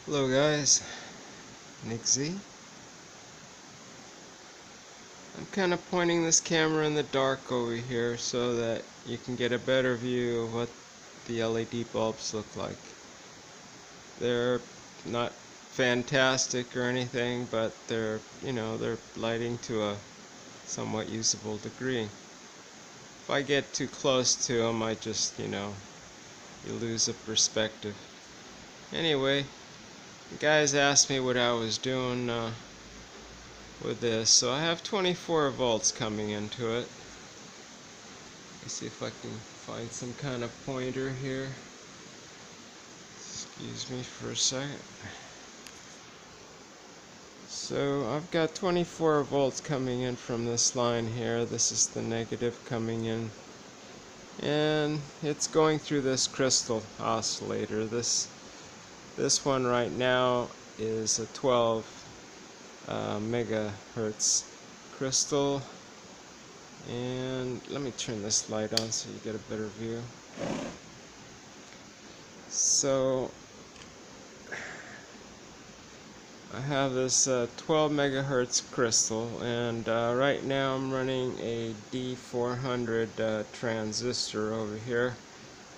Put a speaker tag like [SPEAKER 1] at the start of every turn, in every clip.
[SPEAKER 1] Hello guys, Nick Z. I'm kind of pointing this camera in the dark over here so that you can get a better view of what the LED bulbs look like. They're not fantastic or anything, but they're lighting to a somewhat usable degree. If I get too close to them, I just, you lose a perspective. Anyway, the guys asked me what I was doing with this, so I have 24 volts coming into it. Let's see if I can find some kind of pointer here. Excuse me for a second. So I've got 24 volts coming in from this line here. This is the negative coming in, and it's going through this crystal oscillator. This one right now is a 12 megahertz crystal. And let me turn this light on so you get a better view. So I have this 12 megahertz crystal, and right now I'm running a D400 transistor over here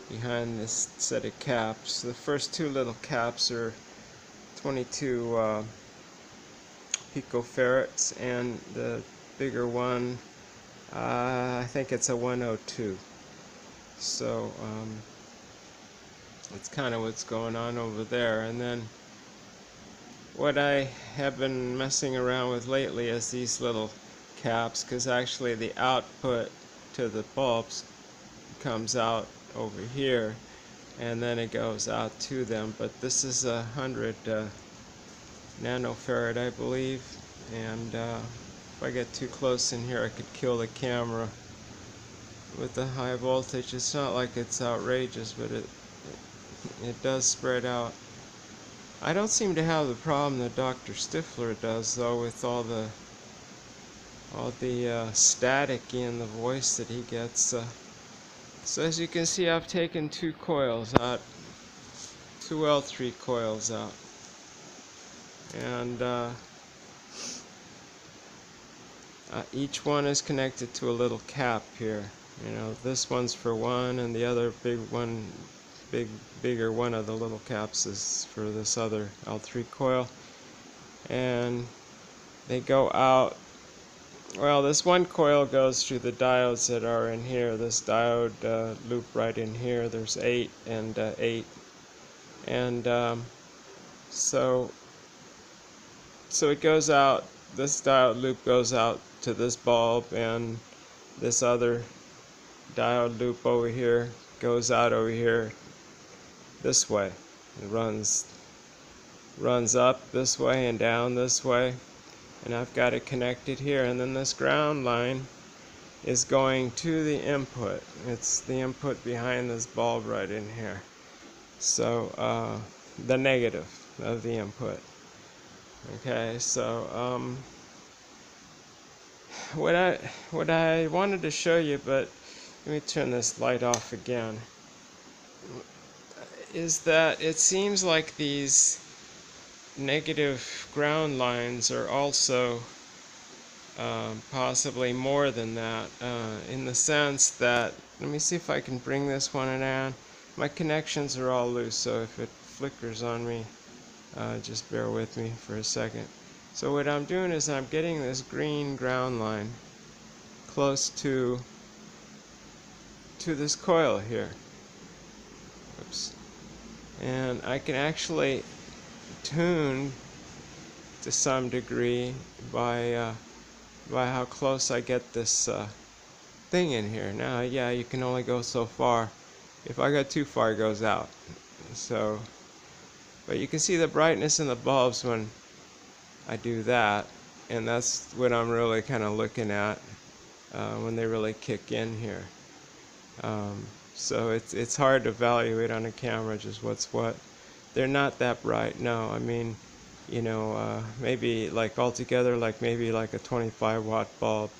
[SPEAKER 1] behind this set of caps. The first two little caps are 22 picofarads, and the bigger one, I think it's a 102. So that's kind of what's going on over there. And then what I have been messing around with lately is these little caps, because actually the output to the bulbs comes out over here and then it goes out to them. But this is 100 nanofarad, I believe, and if I get too close in here I could kill the camera with the high voltage. It's not like it's outrageous, but it does spread out. I don't seem to have the problem that Dr. Stifler does, though, with all the static in the voice that he gets. So as you can see, I've taken two coils out, two L3 coils out, and each one is connected to a little cap here. This one's for one, and the other bigger one of the little caps is for this other L3 coil. And they go out. Well, this one coil goes through the diodes that are in here. This diode loop right in here. There's 8 and 8, and so it goes out. This diode loop goes out to this bulb, and this other diode loop over here goes out over here this way. It runs up this way and down this way, and I've got it connected here. And then this ground line is going to the input. It's the input behind this bulb right in here. So the negative of the input. Okay, so what I wanted to show you, but let me turn this light off again, is that it seems like these negative ground lines are also possibly more than that, in the sense that, let me see if I can bring this one in. My connections are all loose, so if it flickers on me, just bear with me for a second. So what I'm doing is I'm getting this green ground line close to this coil here. Oops. And I can actually tune to some degree by how close I get this thing in here. Now, yeah, you can only go so far. If I go too far, it goes out. So, but you can see the brightness in the bulbs when I do that, and that's what I'm really kind of looking at when they really kick in here. So it's hard to evaluate on a camera just what's what. They're not that bright, no. I mean, maybe like altogether, like maybe like a 25-watt bulb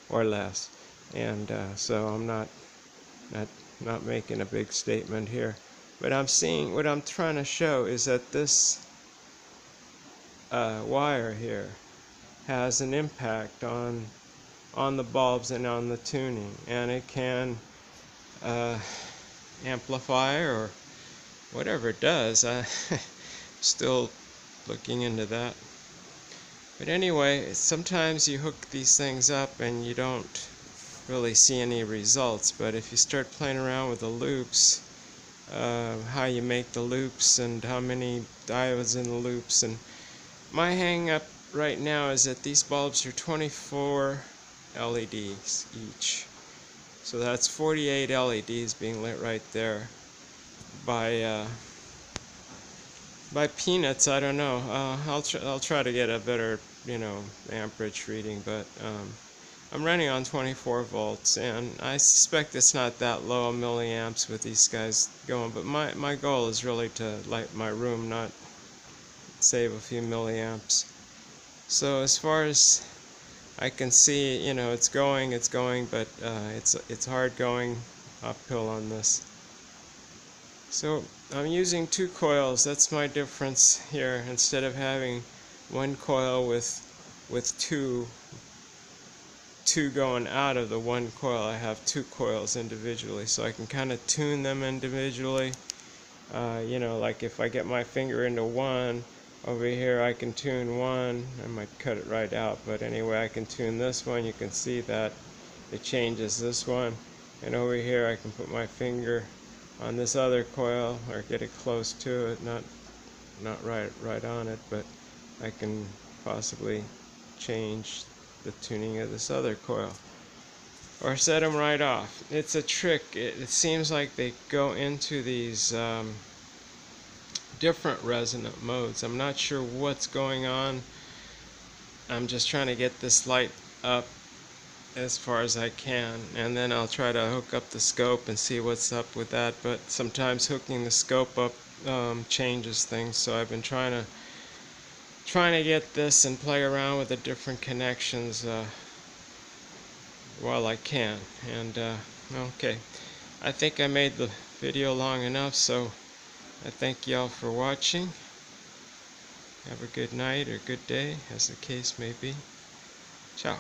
[SPEAKER 1] or less. And so I'm not making a big statement here. But I'm seeing, what I'm trying to show is that this wire here has an impact on the bulbs and on the tuning, and it can amplify or whatever it does. Still looking into that. But anyway, sometimes you hook these things up and you don't really see any results, but if you start playing around with the loops, how you make the loops and how many diodes in the loops, and my hang up right now is that these bulbs are 24 LEDs each, so that's 48 LEDs being lit right there by peanuts. I don't know. I'll try to get a better, amperage reading, but I'm running on 24 volts, and I suspect it's not that low milliamps with these guys going, but my goal is really to light my room, not save a few milliamps. So as far as I can see, it's going, but it's hard going uphill on this. So I'm using 2 coils. That's my difference here. Instead of having one coil with two going out of the one coil, I have 2 coils individually, so I can kind of tune them individually. Like if I get my finger into one over here, I can tune one. I might cut it right out, but anyway, I can tune this one. You can see that it changes this one, and over here I can put my finger on this other coil or get it close to it, not right on it, but I can possibly change the tuning of this other coil or set them right off. It's a trick. It seems like they go into these different resonant modes. I'm not sure what's going on. I'm just trying to get this light up as far as I can, and then I'll try to hook up the scope and see what's up with that. But sometimes hooking the scope up changes things, so I've been trying to get this and play around with the different connections while I can. And okay, I think I made the video long enough, so I thank y'all for watching. Have a good night or good day, as the case may be. Ciao.